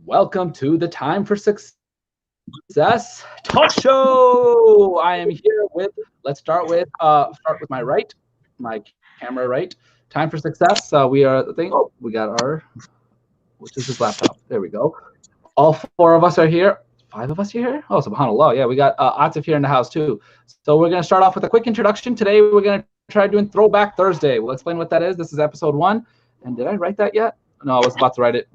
Welcome to the Time for Success talk show. I am here with. Let's start with my camera right. Time for Success. We are the thing. Oh, we got our, which is his laptop. There we go. All four of us are here. Five of us are here. Oh, subhanallah. Yeah, we got Atif here in the house too. So we're gonna start off with a quick introduction. Today we're gonna try doing Throwback Thursday. We'll explain what that is. This is episode 1. And did I write that yet? No, I was about to write it.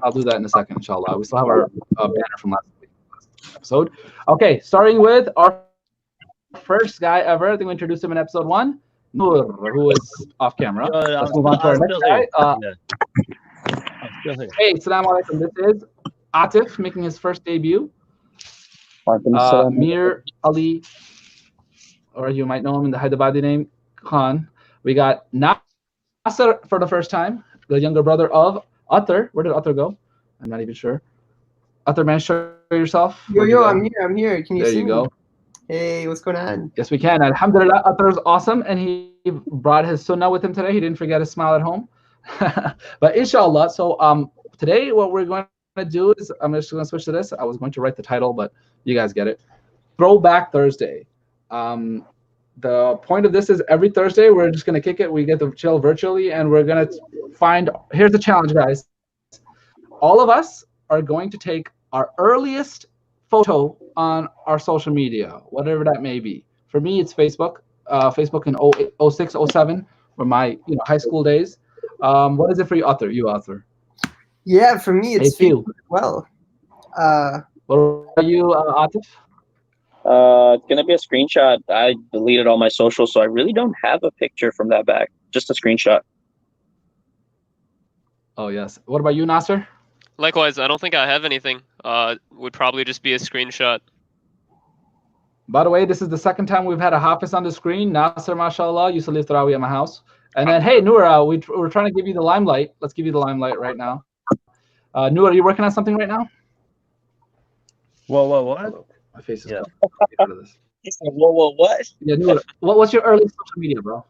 I'll do that in a second, inshallah. We still have our banner from last episode. Okay, starting with our first guy ever. I think we introduced him in episode 1, Noor, who is off camera. Let's move on to our next guy. Hey, assalamu alaikum. This is Atif making his first debut. Mir Ali, or you might know him in the Hyderabadi name, Khan. We got Nasser for the first time, the younger brother of Utter. Where did Utter go? I'm not even sure. Utter, man, show yourself. Yo, I'm here. Can you see me? There you go. Hey, what's going on? Yes, we can. Alhamdulillah, Utter is awesome, and he brought his sunnah with him today. He didn't forget his smile at home. But inshallah, so today what we're going to do is, I'm just going to switch to this. I was going to write the title, but you guys get it. Throwback Thursday. The point of this is every Thursday, we're just going to kick it. We get to chill virtually, and we're going to find, here's the challenge, guys. All of us are going to take our earliest photo on our social media, whatever that may be. For me, it's Facebook. Facebook in 06, 07 were my high school days. What is it for you, Author? Yeah, for me, it's Facebook as well. What are you, Atif? It's gonna be a screenshot. I deleted all my socials, so I really don't have a picture from that back. Just a screenshot. Oh yes. What about you, Nasser? Likewise, I don't think I have anything. Would probably just be a screenshot. By the way, this is the second time we've had a Hafiz on the screen. Nasser, mashallah, used to live Tarawih at my house. And then, hey, Noor, we're trying to give you the limelight. Let's give you the limelight right now. Noor, are you working on something right now? What? My face is Yeah. out of this. Whoa, what? Yeah, Noor, what's your early social media, bro?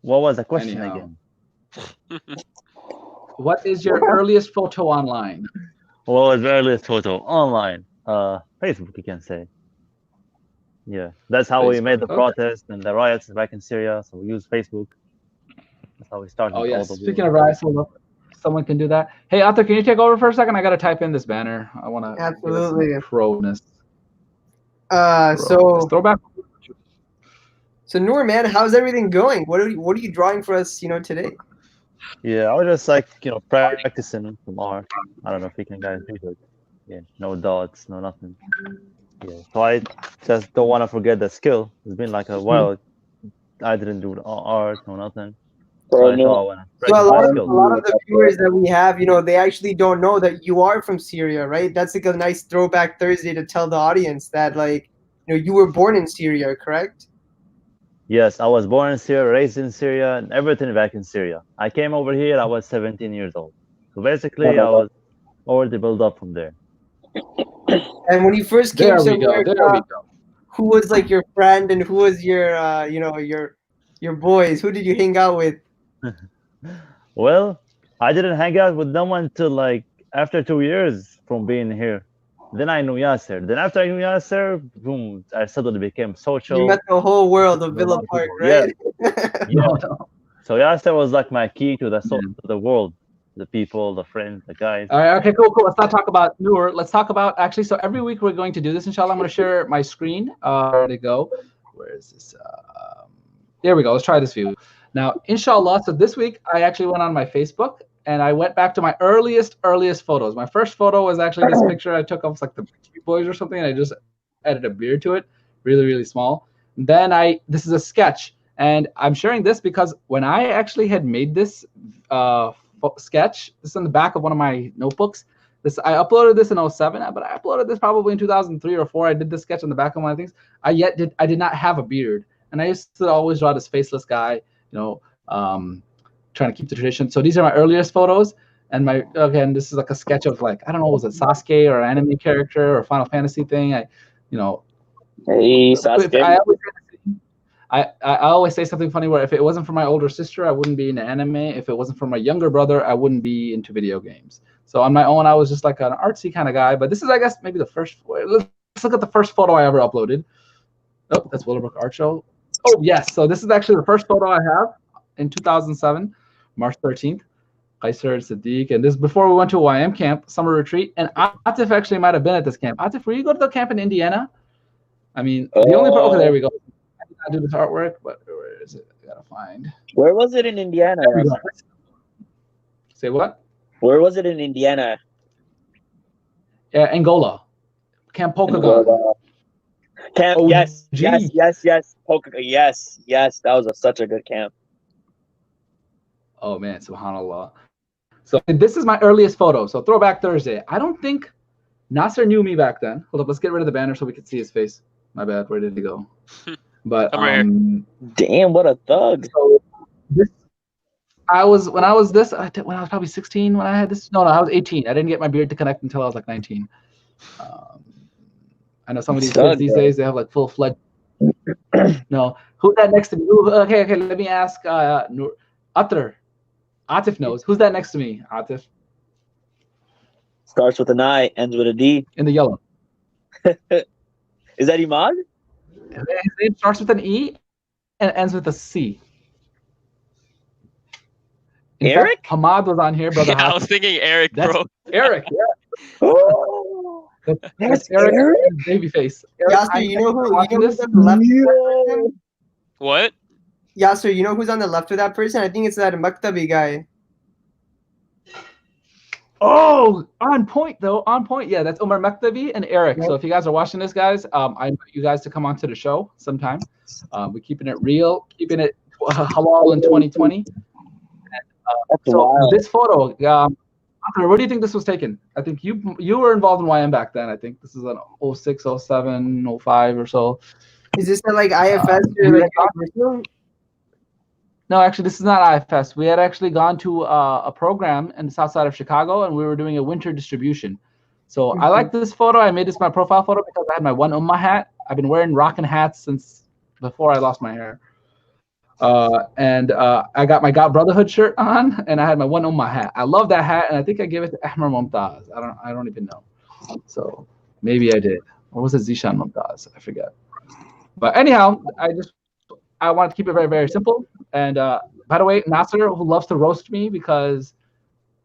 What was the question Anyhow. again? What is your earliest photo online? What was the earliest photo online? Facebook, you can say. Yeah, that's how we made the Facebook, protests and the riots back in Syria. So we used Facebook. That's how we started. Oh all yes. the Speaking of riots, someone can do that. Hey, Arthur, can you take over for a second? I gotta type in this banner. I want to Absolutely. Proness. So Throwback. Noor, man, how's everything going? What are you drawing for us, today? Yeah, I was just like practicing some art. I don't know if you can guys do it. Yeah, no dots, no nothing. Yeah, so I just don't want to forget the skill. It's been like a while. I didn't do art, no nothing. So I thought I want to So a lot practice of the viewers that we have, they actually don't know that you are from Syria, right? That's like a nice throwback Thursday to tell the audience that, like, you were born in Syria, correct? Yes, I was born in Syria, raised in Syria, and everything back in Syria. I came over here, I was 17 years old. So basically, I was already built up from there. And when you first came to America, There we go. who was like your friend and who was your, your boys? Who did you hang out with? Well, I didn't hang out with no one till like after 2 years from being here. Then I knew Yasser. Then after I knew Yasser, boom, I suddenly became social. You met the whole world of Villa Park, right? Yeah. So Yasser was like my key to the world, the people, the friends, the guys. All right, okay, cool. Let's not talk about Noor. Let's talk about, actually, so every week we're going to do this, inshallah. I'm going to share my screen. Where to go? Where is this? There we go. Let's try this view. Now, inshallah, so this week I actually went on my Facebook and I went back to my earliest photos. My first photo was actually this picture I took of like the Backstreet Boys or something, and I just added a beard to it, really, really small. And then this is a sketch, and I'm sharing this because when I actually had made this sketch, this is on the back of one of my notebooks. I uploaded this in 07, but I uploaded this probably in 2003 or 4. I did this sketch on the back of one of the things. I did not have a beard, and I used to always draw this faceless guy, trying to keep the tradition. So these are my earliest photos, and again, this is like a sketch of, like, I don't know, was it Sasuke or an anime character or Final Fantasy thing? Hey, Sasuke. I always say something funny where if it wasn't for my older sister, I wouldn't be into anime. If it wasn't for my younger brother, I wouldn't be into video games. So on my own, I was just like an artsy kind of guy. But this is, I guess, maybe the first. Let's look at the first photo I ever uploaded. Oh, that's Willowbrook Art Show. Oh, yes. So this is actually the first photo I have in 2007, March 13th. Qaiser and Sadiq. And this is before we went to a YM camp, summer retreat. And Atif actually might have been at this camp. Atif, were you go to the camp in Indiana? I mean, the only part. Okay, there we go. I did not do this artwork, but where is it? I gotta find. Where was it in Indiana? Say what? Where was it in Indiana? Yeah, Angola. Camp Pokagon. Camp, Oh, yes, gee. yes. Yes. That was such a good camp. Oh man, subhanallah. So this is my earliest photo. So Throwback Thursday. I don't think Nasser knew me back then. Hold up, let's get rid of the banner so we can see his face. My bad, where did he go? But I'm right here. Damn, what a thug. So this, when I was probably 16 when I had this. No, I was 18. I didn't get my beard to connect until I was like 19. I know some of these kids these days, they have like full-fledged. No, who's that next to me? Okay. Let me ask Atif knows. Who's that next to me? Atif. Starts with an I, ends with a D. In the yellow. Is that Imad? His name starts with an E and ends with a C. In Eric? fact, Hamad was on here, brother. Yeah, I was thinking Eric, That's bro. Eric, yeah. Oh, That's Eric, babyface. Yasser, you know who's on the left of that person? What? Yasser, you know who's on the left of that person? I think it's that Maktabi guy. Oh, on point though. On point. Yeah, that's Omar Maktabi and Eric. So if you guys are watching this, guys, I invite you guys to come onto the show sometime. We're keeping it real, keeping it halal in 2020. So this photo, where do you think this was taken? I think you were involved in YM back then. I think this is an 06, 07, 05 or so. Is this like IFS or like personal? No, actually, this is not IFS. We had actually gone to a program in the south side of Chicago, and we were doing a winter distribution. So I like this photo. I made this my profile photo because I had my one Ummah hat. I've been rocking hats since before I lost my hair. And I got my God Brotherhood shirt on, and I had my one Ummah hat. I love that hat, and I think I gave it to Ahmar Mumtaz. I don't even know. So maybe I did. Or was it Zishan Mumtaz? I forget. But anyhow, I wanted to keep it very, very simple. And by the way, Nasser, who loves to roast me because,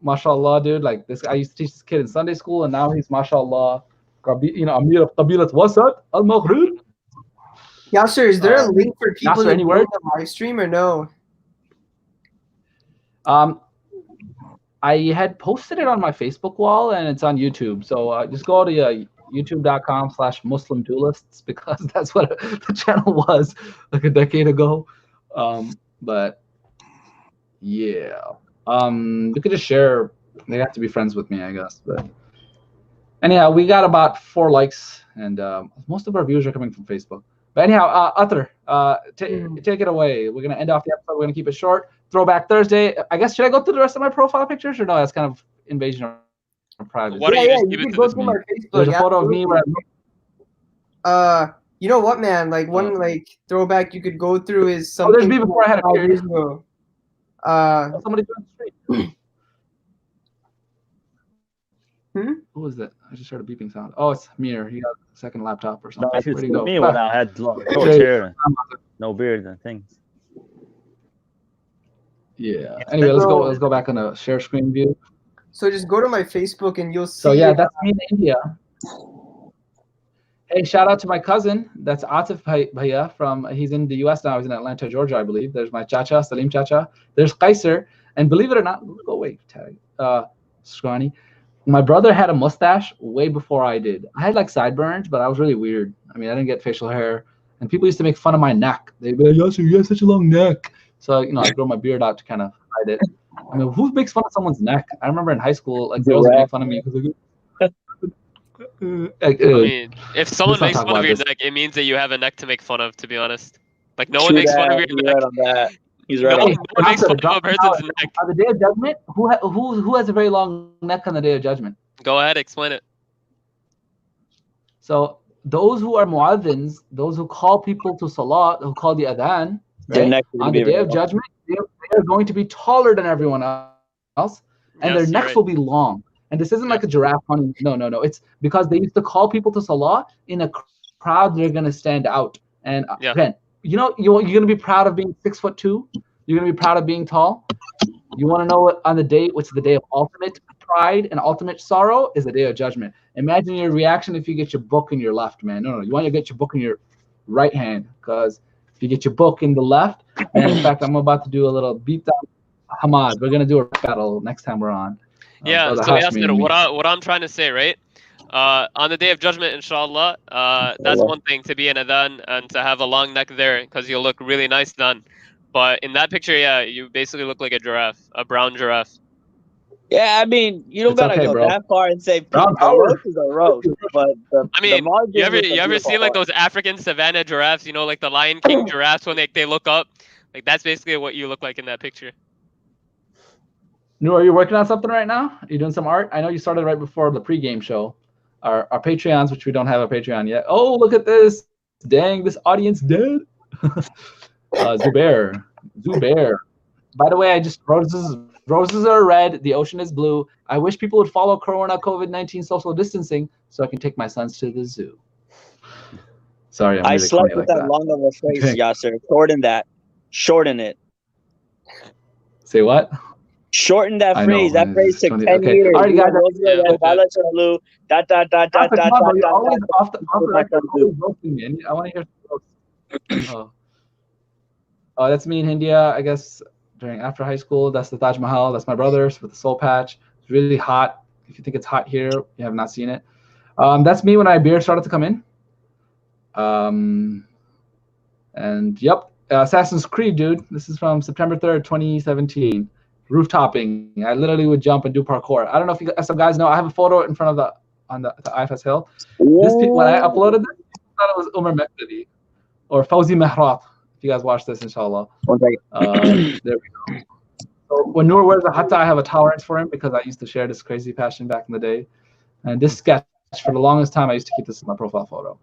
mashallah, dude, like this, I used to teach this kid in Sunday school, and now he's mashallah, Amir of Qabilat Wasat al Maghrib. Yasser, is there a link for people Nasser, to any join word? the live stream or no? I had posted it on my Facebook wall, and it's on YouTube. So just go to youtube.com/Muslim Duelists because that's what the channel was like a decade ago. But yeah, you could just share. They have to be friends with me, I guess. But anyhow, we got about 4 likes, and most of our views are coming from Facebook. But anyhow, Atar, take it away. We're gonna end off the episode. We're gonna keep it short. Throwback Thursday. I guess should I go through the rest of my profile pictures or no? That's kind of invasion of privacy. Why don't you just you give it can to go this through man? my Facebook. There's a photo of me where You know what, man? Like one like throwback you could go through is something. there's me before I had a 5 beard. years ago. somebody on the street. Who was that? I just heard a beeping sound. Oh, it's Mir. He got a second laptop or something. No, Where'd he it's go? me when I had long hair, no beard and things. Yeah. Anyway, let's go back on the share screen view. So just go to my Facebook and you'll see. So yeah, that's me in India. Hey, shout out to my cousin. That's Atif Bhaiya from. He's in the U.S. now. He's in Atlanta, Georgia, I believe. There's my chacha, Salim chacha. There's Qaiser, and believe it or not, go away, tag. Scrawny. My brother had a mustache way before I did. I had like sideburns, but I was really weird. I mean, I didn't get facial hair, and people used to make fun of my neck. They'd be like, "Yasser, you have such a long neck." So I grow my beard out to kind of hide it. I mean, who makes fun of someone's neck? I remember in high school, like girls would make fun of me because I mean, if someone not makes talk fun of about your this. neck, it means that you have a neck to make fun of. To be honest, like no one makes fun of your He's neck. right on that. He's No right one, on no one makes fun of a person's neck. On the day of judgment, who has a very long neck on the day of judgment? Go ahead, explain it. So those who are muadhins, those who call people to salah, who call the adhan, Their right? neck is On gonna the be day of very judgment, they are going to be taller than everyone else, and their Yes, you're necks right. will be long. And this isn't like a giraffe hunting. No. It's because they used to call people to salah in a crowd. They're going to stand out. And Yeah. again, you're going to be proud of being 6'2". You're going to be proud of being tall. You want to know what on the day, which is the day of ultimate pride and ultimate sorrow, is the day of judgment. Imagine your reaction if you get your book in your left, man. No. You want to get your book in your right hand, because if you get your book in the left, and in fact, I'm about to do a little beat down. Hamad, we're gonna do a battle next time we're on. Yeah. Brother So Hashmi Yasser, and me. what I'm trying to say, right? On the day of judgment, inshallah, that's one thing to be an adhan and to have a long neck there, because you'll look really nice then. But in that picture, yeah, you basically look like a giraffe, a brown giraffe. Yeah, I mean, you don't It's gotta okay, go bro. that far and say Brown a power. roast is a roast, but I the mean, margins you with the ever beautiful see like art. those African savanna giraffes? You know, like the Lion King giraffes when they look up. Like that's basically what you look like in that picture. Noor, are you working on something right now? Are you doing some art? I know you started right before the pregame show. Our Patreons, which we don't have a Patreon yet. Oh, look at this! Dang, this audience dead. Zubair. By the way, roses are red. The ocean is blue. I wish people would follow Corona COVID-19 social distancing so I can take my sons to the zoo. Sorry, I'm I really slept corny with like that that. long of a phrase, Okay. Yasser. Shorten that. Shorten it. Say what? Shorten that I phrase. know. That phrase took 10 Okay. years. All right, guys. You're always off the record, always roasting me. I want to hear some roast. Oh, that's me in India, I guess, after high school. That's the Taj Mahal. That's my brother's with the soul patch. It's really hot. If you think it's hot here, you have not seen it. That's me when my beard started to come in. And yep, Assassin's Creed, dude. This is from September 3rd, 2017. Rooftoping. I literally would jump and do parkour. I don't know if some guys know. I have a photo in front of the IFS Hill. When I uploaded this, I thought it was Umar Mekdadi or Fawzi Mehrat. If you guys watch this, inshallah. There we go. So when Noor wears a hatta, I have a tolerance for him because I used to share this crazy passion back in the day. And this sketch, for the longest time, I used to keep this as my profile photo.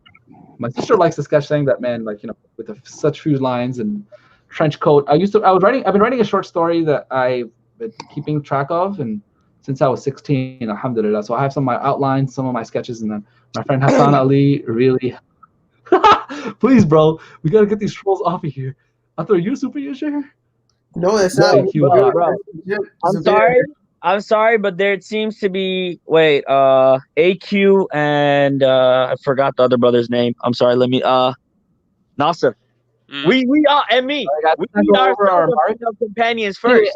My sister likes the sketch, saying that, man, like, with such few lines and trench coat. I've been writing a short story that I've been keeping track of, and since I was 16, alhamdulillah. So I have some of my outlines, some of my sketches, and then my friend Hassan Ali really. Please, bro, we gotta get these trolls off of here. I thought you're super user. No, that's not. Bro. I'm sorry, but there seems to be AQ and I forgot the other brother's name. I'm sorry. Let me Nasser. We are and me. We are our companions first.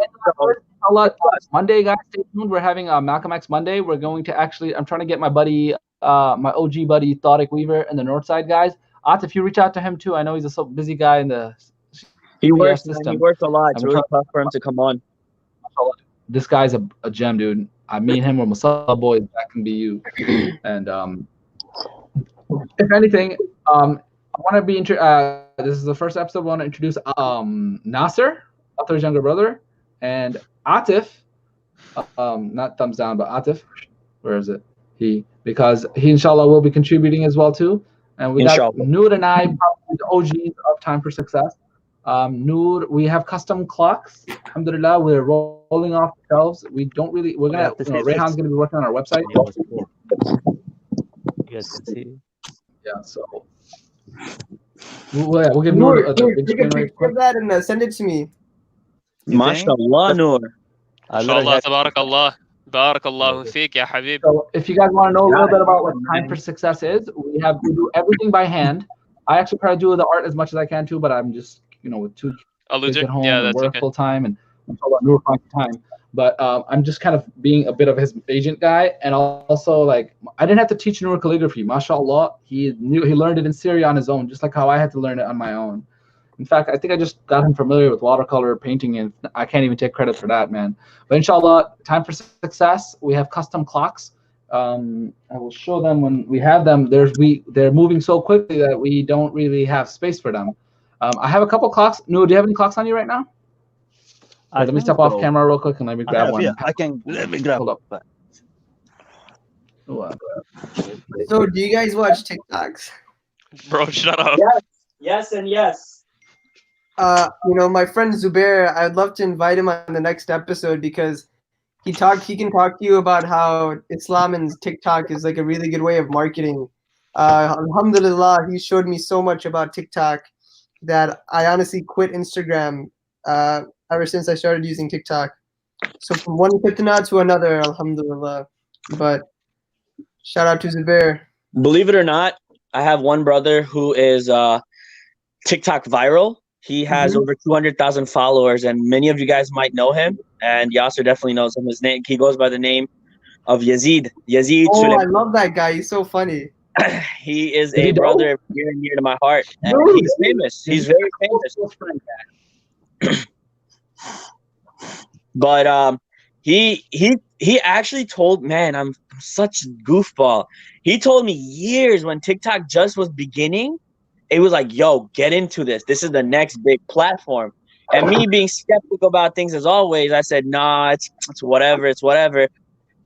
Monday, guys, stay tuned. We're having Malcolm X Monday. We're going to I'm trying to get my buddy, my OG buddy, Thodic Weaver, and the Northside guys. If you reach out to him too, I know he's a so busy guy in the. He works a lot. It's really tough for him to come on. This guy's a gem, dude. Me and him were maSalam boys. That can be you. And if anything, I want to be this is the first episode. I want to introduce Nasser, Athir's younger brother, and Atif. Not thumbs down, but Atif. Where is it? Because he inshallah will be contributing as well too. And we got Noor and I, probably the OGs of Time for Success. Noor, we have custom clocks. Alhamdulillah, we're rolling off the shelves. We're gonna Rayhan's gonna be working on our website. You guys can see. Yeah, so we'll give Noor, Noor take a picture of that and send it to me. MashaAllah, Noor. Inshallah, tabarakallah. Barakallahu feek, ya habib. So if you guys want to know a little bit about what Time for Success is, we do everything by hand. I actually try to do the art as much as I can too, but I'm just with two kids at home and work full time, and Noor finds time. But I'm just kind of being a bit of his agent guy, and also I didn't have to teach Noor calligraphy. MashaAllah, he learned it in Syria on his own, just like how I had to learn it on my own. In fact, I think I just got him familiar with watercolor painting, and I can't even take credit for that, man. But inshallah, Time for Success, we have custom clocks. I will show them when we have them. They're moving so quickly that we don't really have space for them. I have a couple clocks. Noor, do you have any clocks on you right now? Let me step off camera real quick and let me grab one. Yeah, let me grab. Hold up. So, do you guys watch TikToks? Bro, shut up. Yes, and yes. My friend Zubair, I'd love to invite him on the next episode because he can talk to you about how Islam and TikTok is like a really good way of marketing. Alhamdulillah, he showed me so much about TikTok that I honestly quit Instagram ever since I started using TikTok. So from one fitna to another, alhamdulillah. But shout out to Zubair. Believe it or not, I have one brother who is TikTok viral. He has over 200,000 followers, and many of you guys might know him. And Yasser definitely knows him. His name, he goes by the name of Yazid. Yazid. Oh, Suleiman. I love that guy. He's so funny. He is a brother near and dear to my heart, and he's famous. He's very famous. But he actually told, man, I'm such a goofball. He told me years when TikTok just was beginning, it was like, yo, get into this. This is the next big platform. And me being skeptical about things as always, I said, nah, it's whatever. It's whatever.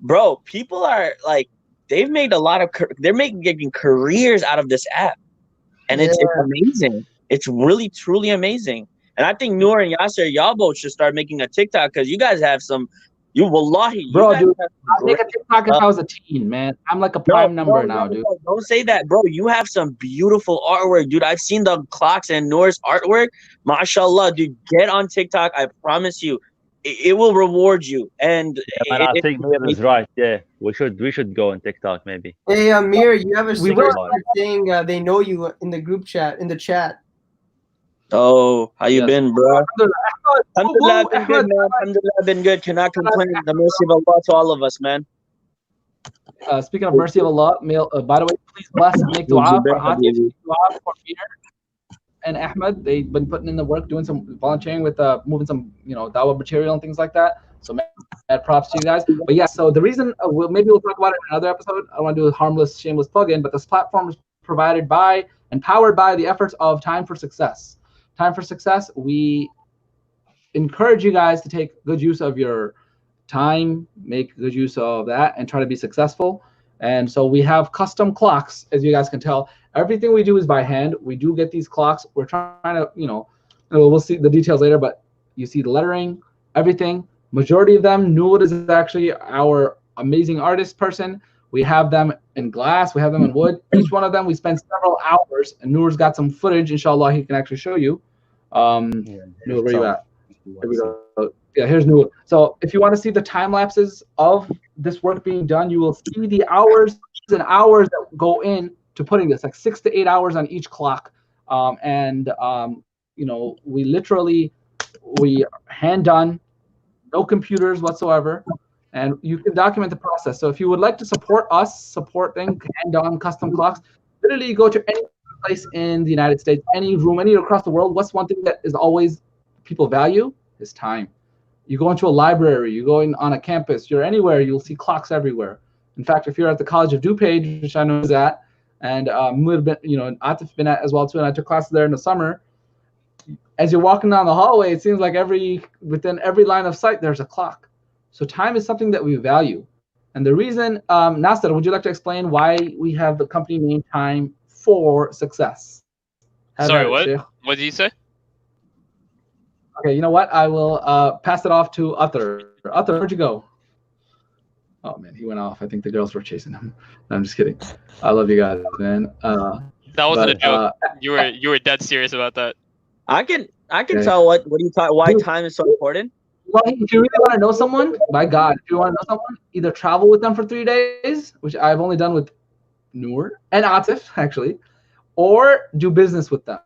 Bro, people are like, they've made a lot of, they're making careers out of this app. And it's amazing. It's really, truly amazing. And I think Noor and Yasser, y'all both should start making a TikTok because you guys have some, wallahi. Bro, dude, I'd make a TikTok if I was a teen, man. I'm like a prime number now, dude. Don't say that, bro. You have some beautiful artwork, dude. I've seen the clocks and Noor's artwork. MashaAllah, dude. Get on TikTok. I promise you, it will reward you. And I think Mir is right. Yeah, we should go on TikTok maybe. Hey, Amir, you have a sticker saying they know you in the group chat, in the chat. Oh, how you been, bro? Alhamdulillah, been good, man. Alhamdulillah, been good. Cannot complain. The mercy of Allah to all of us, man. Speaking of mercy of Allah, by the way, please bless and make dua for Atif, dua for Peter and Ahmed. They've been putting in the work, doing some volunteering with moving some, dawah material and things like that. So mad props to you guys. But yeah, so the reason maybe we'll talk about it in another episode. I don't want to do a harmless, shameless plug-in, but this platform is provided by and powered by the efforts of Time for Success. Time for Success, we encourage you guys to take good use of your time, make good use of that, and try to be successful. And so we have custom clocks, as you guys can tell. Everything we do is by hand. We do get these clocks. We're trying to, we'll see the details later, but you see the lettering, everything. Majority of them, Noor is actually our amazing artist person. We have them in glass. We have them in wood. Each one of them, we spend several hours. And Noor's got some footage. Inshallah, he can actually show you. Noor, where you at? Here we go. Yeah, here's Noor. So if you want to see the time lapses of this work being done, you will see the hours and hours that go in to putting this, like 6 to 8 hours on each clock. We hand done, no computers whatsoever. And you can document the process. So if you would like to support us, supporting hand-done custom clocks, literally go to any place in the United States, any room, anywhere across the world. What's one thing that is always people value is time. You go into a library, you go in on a campus, you're anywhere, you'll see clocks everywhere. In fact, if you're at the College of DuPage, which I know is at, and Atif been at as well too, and I took classes there in the summer. As you're walking down the hallway, it seems like within every line of sight, there's a clock. So time is something that we value. And the reason, Nasser, would you like to explain why we have the company name Time for Success? Sorry, what? What did you say? Okay, you know what? I will pass it off to Uthar. Uthar, where'd you go? Oh, man, he went off. I think the girls were chasing him. No, I'm just kidding. I love you guys, man. That wasn't a joke. You were dead serious about that. I can tell what you thought, why time is so important. Well, if you really want to know someone, my God, if you want to know someone, either travel with them for 3 days, which I've only done with Noor and Atif, actually, or do business with them.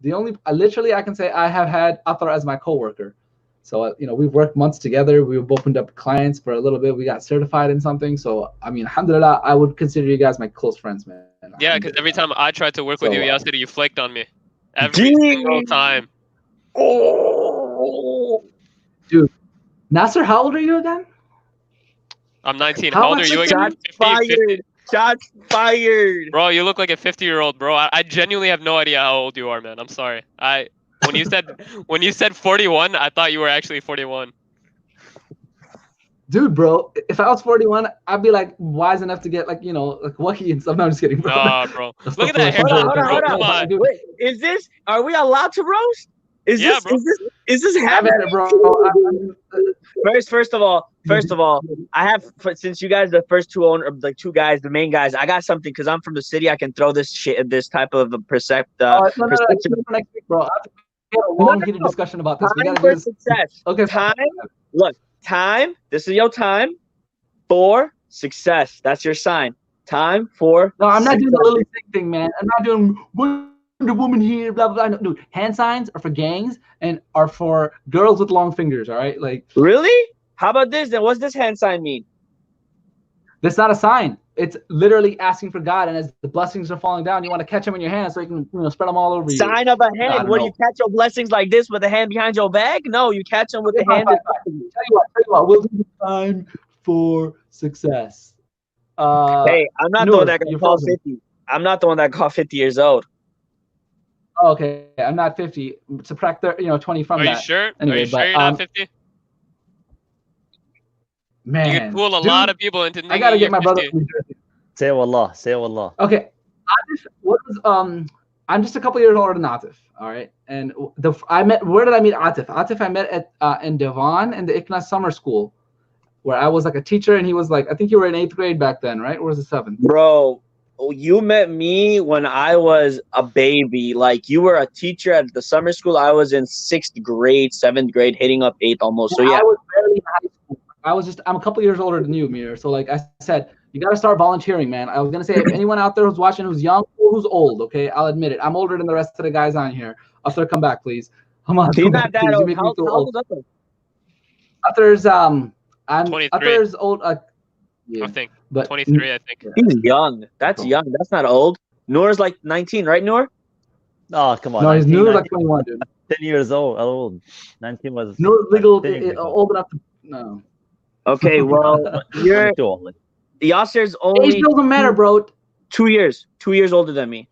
I can say I have had Athar as my coworker. So, we've worked months together. We've opened up clients for a little bit. We got certified in something. So, alhamdulillah, I would consider you guys my close friends, man. Yeah, because every time I tried to work with you yesterday, you flaked on me. Every single time. Oh, dude, Nasser, how old are you again? I'm 19. How old are you again? 50. Shots fired. Bro, you look like a 50-year-old, bro. I genuinely have no idea how old you are, man. I'm sorry. When you said 41, I thought you were actually 41. Dude, bro, if I was 41, I'd be like wise enough to get like like wahi and stuff. No, I'm just kidding, bro. Nah, bro. That's Look at not that for hairline, sure. bro. Hold Come on. on. Dude, Wait, are we allowed to roast? Yeah, bro. Is this I've happening? had it, bro. First of all, I have since you guys the first two two guys, the main guys. I got something because I'm from the city. I can throw this type of perception. No, next week, bro. I have to get a long heated discussion about this. We Time gotta do for this. success. Okay. Time. Look, time. This is your time for success. That's your sign. Time for. No, I'm not doing the success. Lily Singh thing, man. I'm not doing Wonder Woman here, blah blah blah. No, dude, hand signs are for gangs and are for girls with long fingers. All right, like Really? How about this? Then what's this hand sign mean? that's not a sign. It's literally asking for God, and as the blessings are falling down, you want to catch them in your hand so you can spread them all over you. Sign of a I hand. don't What know. you catch your blessings like this with the hand behind your back? No, you catch them with the Okay, hand. fine. Tell you what, we'll do the time for success. Hey, I'm not the Noor, one that got you're called frozen. 50. I'm not the one that got 50 years old. Oh, okay, I'm not 50. Subtract 20 from Are that. you sure? Anyway, Are you sure but, you're not 50? Man, You could fool a dude, lot of people into thinking I gotta you're get my brother 50. from New Jersey. Say wallah. Say wallah. Okay, I'm just a couple years older than Atif. All right, and where did I meet Atif? Atif I met at in Devon in the ICNA summer school, where I was like a teacher and he was like, I think you were in 8th grade back then, right? Or was it 7th? Bro, you met me when I was a baby. Like, you were a teacher at the summer school. I was in 6th grade, 7th grade, hitting up 8th almost. So, yeah. I was barely in high school. I'm a couple years older than you, Mir. So, like I said, you got to start volunteering, man. I was going to say, if anyone out there who's watching who's young or who's old, okay, I'll admit it. I'm older than the rest of the guys on here. Arthur, come back, please. Come on. He's come not back, that please. You old. make me How feel old old. is Arthur? Arthur's, 23. Arthur's old. Yeah, I think. but 23, I think. He's young. That's young. That's not old. Noor's like 19, right, Noor? Oh, come on. No, he's 19, new like 19, 21, dude. 10 years old. 19 was. No legal, 10 years ago. old enough to. No. Okay, well, you're Too old. Yasser's Age only doesn't matter, bro. 2 years. 2 years older than me.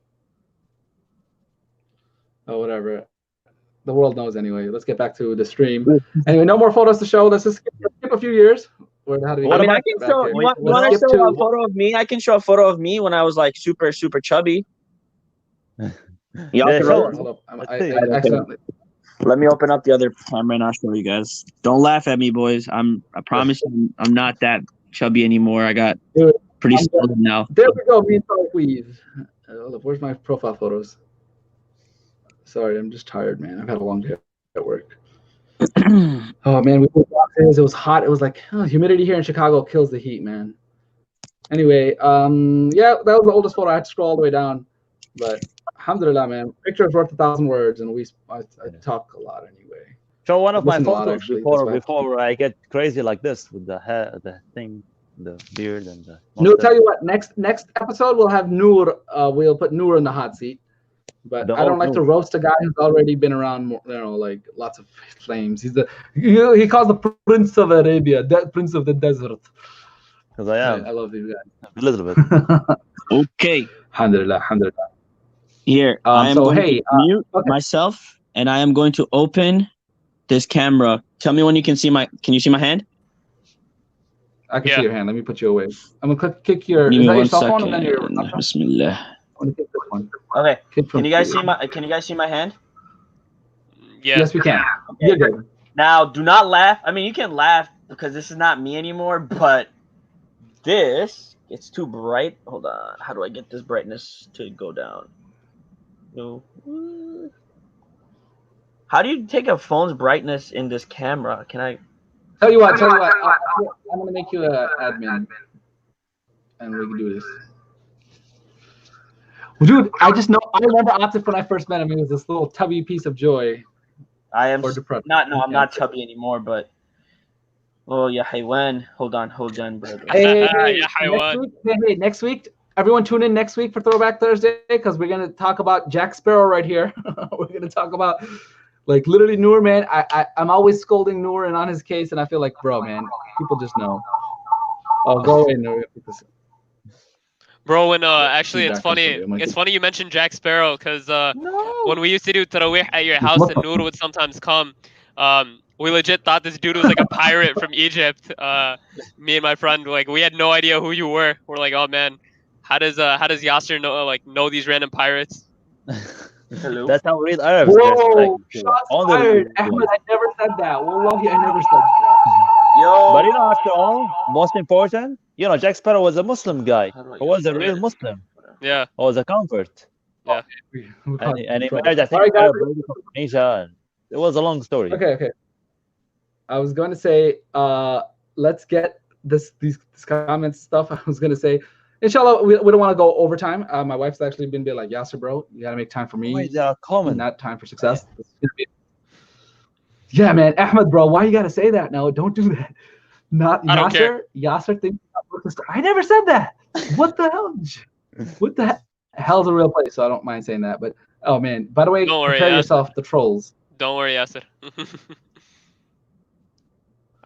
Oh, whatever. The world knows anyway. Let's get back to the stream. Anyway, no more photos to show. Let's just skip a few years. How do we What get I about- can back show. here? You want Let's to skip show a to- photo of me? I can show a photo of me when I was like super chubby. Y'all Yeah, can show roll. us. Hold up. Let's I see. accidentally. Let me open up the other camera and I'll show you guys. Don't laugh at me, boys. I promise you, I'm not that chubby anymore. I got Dude, pretty I'm swollen now. There we go. Me and Sorry, please. Hold up. Where's my profile photos? Sorry, I'm just tired, man. I've had a long day at work. Oh man, we went downstairs. It was hot. It was like humidity here in Chicago kills the heat, man. Anyway, yeah, that was the oldest photo. I had to scroll all the way down, but alhamdulillah, man. Picture is worth 1,000 words, and I talk a lot anyway. Show one of my Listen a lot, photos actually. That's why- before I get crazy like this with the hair, the thing, the beard, and the. No, tell you what. Next episode we'll have Noor. We'll put Noor in the hot seat. But The I don't old like to Noor. roast a guy who's already been around, like lots of flames. He calls the Prince of Arabia, Prince of the Desert. Because I am I love these guys. a little bit. Okay. Alhamdulillah. Here, I am so, going hey, to mute okay. myself, and I am going to open this camera. Tell me when you can see my. Can you see my hand? I can Yeah. see your hand. Let me put you away. I'm gonna kick your. Give Is me that your one cell phone second. and then your laptop? Bismillah. I'm gonna kick this one. Okay. Kick from Can you guys here. see my? Can you guys see my hand? Yeah. Yes, we can. Okay. You're good. Now, do not laugh. I mean, you can laugh because this is not me anymore. But this, it's too bright. Hold on. How do I get this brightness to go down? No. How do you take a phone's brightness in this camera? Can I? Tell you what. I'm gonna make you an admin, and we can do this. Well, dude, I remember Atif when I first met him. He was this little tubby piece of joy. I am Or depressed. not. No, I'm not chubby anymore. But oh yeah, hey, when? Hold on, brother. Hey, Yeah, Haywan. next week, everyone tune in next week for Throwback Thursday because we're gonna talk about Jack Sparrow right here. We're gonna talk about like literally Noor, man. I'm always scolding Noor and on his case, and I feel like, bro, man, people just know. Oh, go away, Noor. Bro, when actually it's Jack funny. Sparrow, Michael. It's funny you mentioned Jack Sparrow because when we used to do tarawih at your house and Noor would sometimes come, We legit thought this dude was like a pirate from Egypt. Me and my friend, like, we had no idea who you were. We're like, oh man, how does Yasser know these random pirates? Hello. That's how real Arabs dress. Whoa, Like, shots on the fired. Ahmed, I never said that. Wallahi, I never said that. Yo. But after all, most important, Jack Sparrow was a Muslim guy. He was a real Muslim. Yeah. He was a convert. Yeah. And he married, I think, All right, guys. Arab lady from Tunisia. And it was a long story. Okay. I was going to say, let's get this comments stuff. I was going to say, inshallah, we don't want to go overtime. My wife's actually been like, Yasser, bro, you got to make time for me. Wait, they are common. Not time for success. Yeah, man. Ahmed, bro, why you got to say that? No, don't do that. Not I don't care. Yasser thinks I never said that. What the hell? What the hell's a real place? So I don't mind saying that. But, oh, man. By the way, Don't worry, prepare Yasser. yourself, the trolls. Don't worry, Yasser.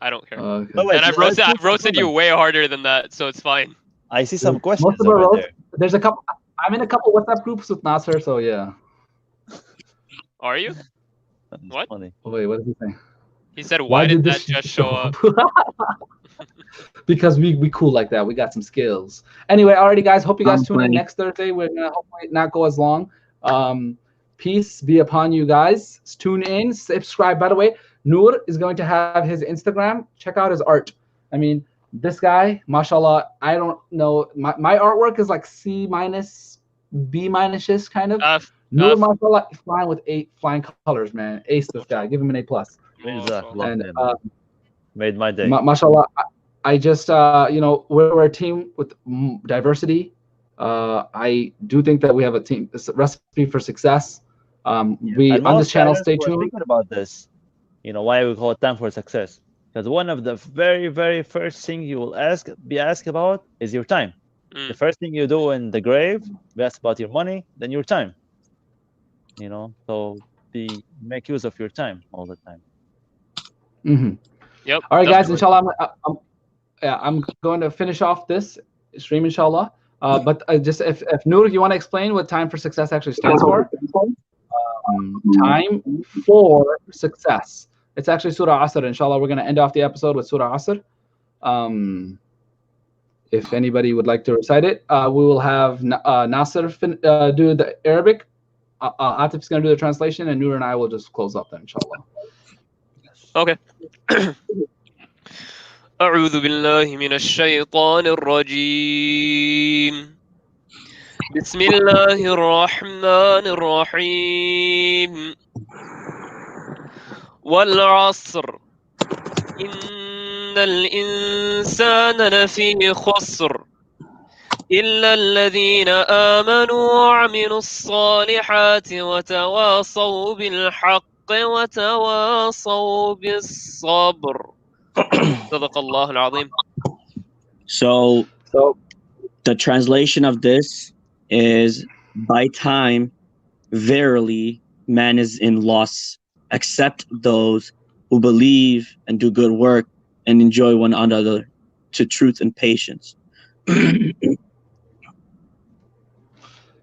I don't care. Okay. But wait, And I've roasted you way harder than that, so it's fine. I see some questions Most of our over roasts, there. there's a couple. I'm in a couple WhatsApp groups with Nasser, so yeah. Are you? That's What? funny. Oh, wait, what did he say? He said, why did that this just show up? Because we cool like that. We got some skills. Anyway, alrighty, guys. Hope you guys tune in next Thursday. We're gonna hopefully not go as long. Peace be upon you guys. Tune in, subscribe. By the way, Noor is going to have his Instagram. Check out his art. I mean, this guy, mashallah. I don't know. My artwork is like C minus, B minus-ish kind of. Noor, mashallah, flying with 8 flying colors, man. Ace, this guy. Give him an A+. And made my day. Mashallah, I just we're a team with diversity. I do think that we have a recipe for success. We on this channel, stay tuned. Thinking about this, why we call it time for success? Because one of the very, very first thing you will be asked about is your time. The first thing you do in the grave, be asked about your money, then your time. So make use of your time all the time. Mm-hmm. Yep. All right, guys. Inshallah, I'm going to finish off this stream, inshallah. But just if Noor, you want to explain what time for success actually stands for? Time for success. It's actually Surah Asr. Inshallah, we're going to end off the episode with Surah Asr. If anybody would like to recite it, we will have Nasser do the Arabic. Atif's going to do the translation, and Noor and I will just close up then, inshallah. Okay. أعوذ بالله من الشيطان الرجيم بسم الله الرحمن الرحيم والعصر إن الإنسان لفي خسر إلا الذين آمنوا وعملوا الصالحات وتواصوا بالحق وتواصوا بالصبر. صدق الله العظيم. So the translation of this is, by time, verily, man is in loss, except those who believe and do good work and enjoy one another to truth and patience.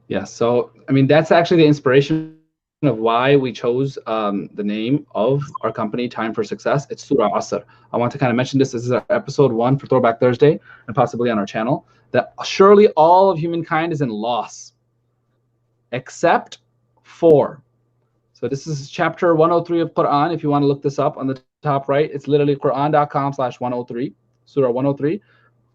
Yeah, so I mean that's actually the inspiration of why we chose the name of our company, Time for Success. It's Surah Asr. I want to kind of mention this. This is our episode 1 for Throwback Thursday, and possibly on our channel, that surely all of humankind is in loss, except for. So this is chapter 103 of Quran. If you want to look this up on the top right, it's literally Quran.com/103, Surah 103.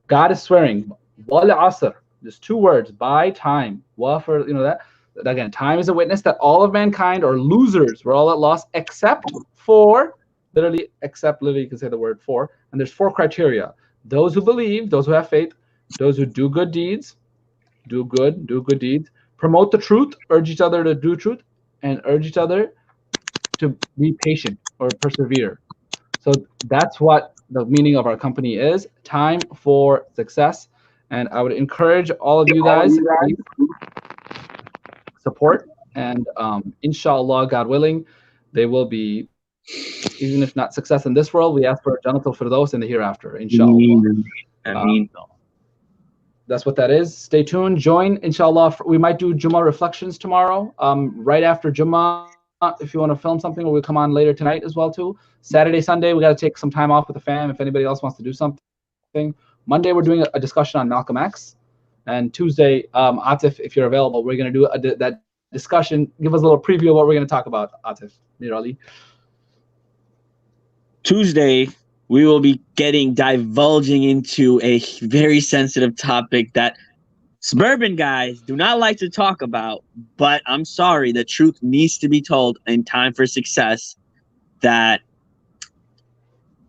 God is swearing, Wal Asr. There's 2 words, by time. Wa for, that. Again, time is a witness that all of mankind are losers. We're all at loss, except for, literally, you can say the word for. And there's 4 criteria. Those who believe, those who have faith, those who do good deeds, do good deeds, promote the truth, urge each other to do truth, and urge each other to be patient or persevere. So that's what the meaning of our company is, Time for Success. And I would encourage all of you guys to support, and inshallah, God willing, they will be, even if not success in this world, we ask for Jannatul Firdaus in the hereafter, inshallah. That's what that is. Stay tuned. Join, inshallah. We might do Jummah reflections tomorrow. Right after Jummah, if you want to film something, or we'll come on later tonight as well too. Saturday, Sunday, we got to take some time off with the fam. If anybody else wants to do something, Monday we're doing a discussion on Malcolm X, and Tuesday, Atif, if you're available, we're gonna do that discussion. Give us a little preview of what we're gonna talk about, Atif. Mir Ali. Tuesday, we will be divulging into a very sensitive topic that suburban guys do not like to talk about, but I'm sorry, the truth needs to be told in time for success, that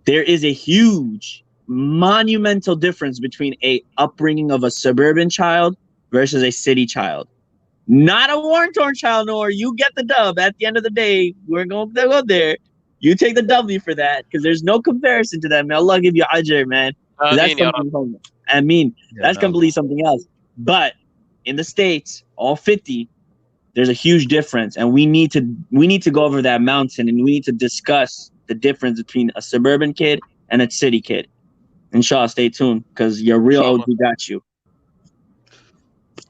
there is a huge, monumental difference between a upbringing of a suburban child versus a city child. Not a war-torn child, nor you get the dub. At the end of the day, we're going to go there. You take the W for that, because there's no comparison to that, man. Allah give you ajr, man. That's something. I mean, that's completely something else. But in the States, all 50, there's a huge difference, and we need to go over that mountain, and we need to discuss the difference between a suburban kid and a city kid. Inshallah, stay tuned, because your real OG got you.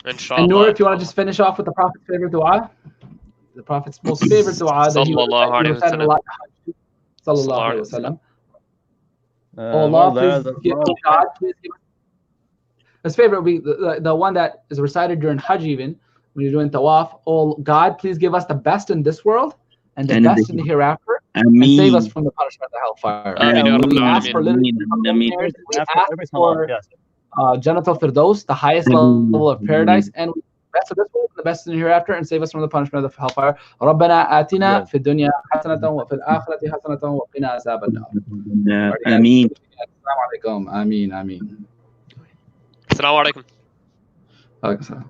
Inshallah. And Noor, if you want to just finish off with the Prophet's favorite dua, the Prophet's most favorite dua that he recited a lot. Sallallahu Alaihi Wasallam. Oh Allah, please give God, please give his favorite will be the one that is recited during Hajj, even when you're doing tawaf. Oh God, please give us the best in this world and the best in the hereafter, and save us from the punishment of the hellfire. We ask for Jannatul Firdaus, the highest level of paradise, and we best of this world, the best in the hereafter, and save us from the punishment of the hellfire. ربنا آتنا في الدنيا حسنة وفي الآخرة حسنة وقنا عذاب النار. آمين. السلام عليكم. آمين. السلام عليكم. وعليكم السلام.